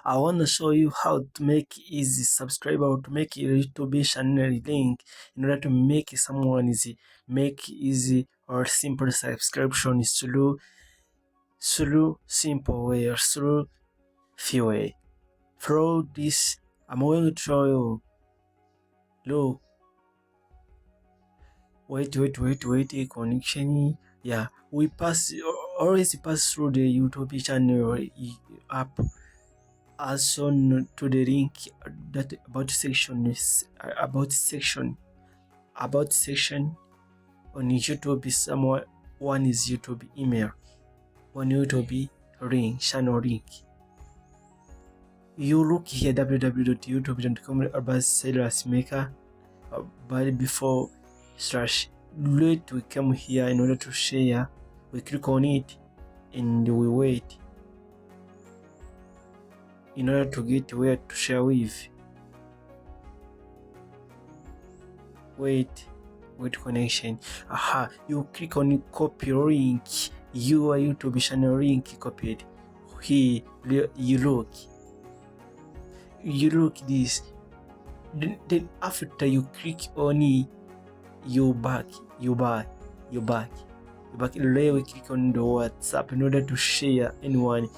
I want to show you how to make easy subscriber, to make a YouTube channel link in order to make someone easy or simple subscription through simple way or through few way. Through this, I'm going to show you. Look, wait, a connection. Yeah, we always pass through the YouTube channel app. As shown to the link that about section on YouTube. One is YouTube email, one YouTube link, channel link. You look here www.youtube.com/silasmaker, but before we come here in order to share. We click on it and we wait in order to get where to share with. Wait connection. You click on copy link, your YouTube channel link copied. Here you look this. Then after you click on it, you back. We click on the WhatsApp in order to share anyone.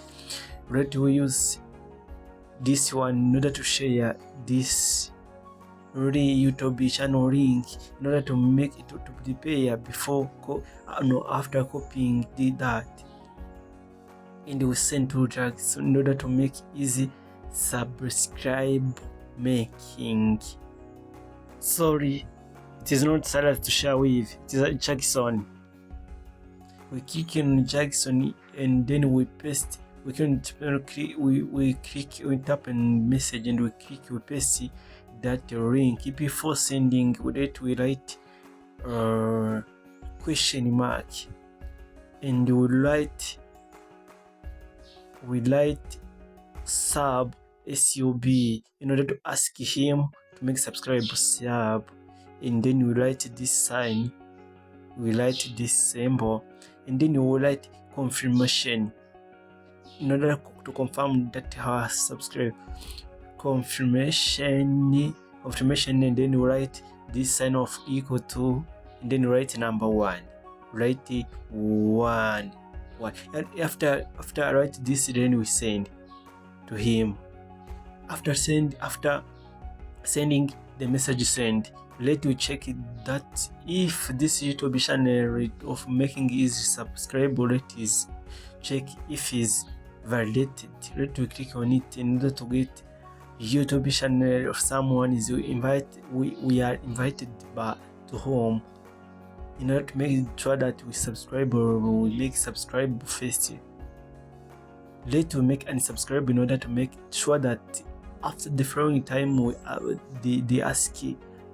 Right, we use this one in order to share this YouTube channel link in order to make it to prepare before after copying that, and we send to Jackson in order to make easy subscribe making. Sorry, it is not Silas to share with, it is Jackson. We click on Jackson and then we paste. We can click, we tap and message and we paste that link. Before sending, we write question mark and we write sub in order to ask him to make subscribe sub, and then we write this sign, we write this symbol, and then we write confirmation in order to confirm that our subscribe. Confirmation, and then we write this sign of equal to, and then write number 1. Write 1. And after I write this, then we send to him. After sending the message send, let me check that if this YouTube channel of making easy subscribe rate is check if is validated. Let me click on it in order to get YouTube channel of someone is we are invited back to home in order to make sure that we subscribe or we make subscribe first. Let me make unsubscribe in order to make sure that after the following time they ask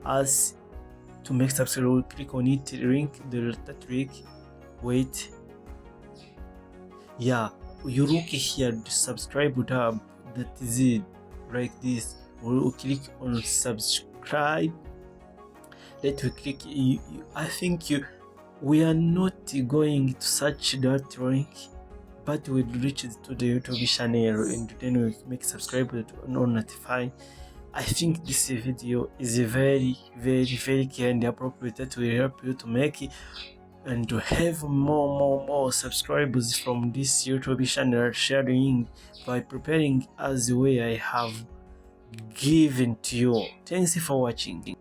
us to make subscribe. We click on it, that link, wait. Yeah, you look here the subscribe tab, that is it, like this. We'll click on subscribe. Let me click. I think we are not going to search that link, but we'll reach to the YouTube channel and then we make subscribe to notify. I think this video is very clear and appropriate that will help you to make it and to have more subscribers from this YouTube channel, sharing by preparing as the way I have given to you. Thanks for watching.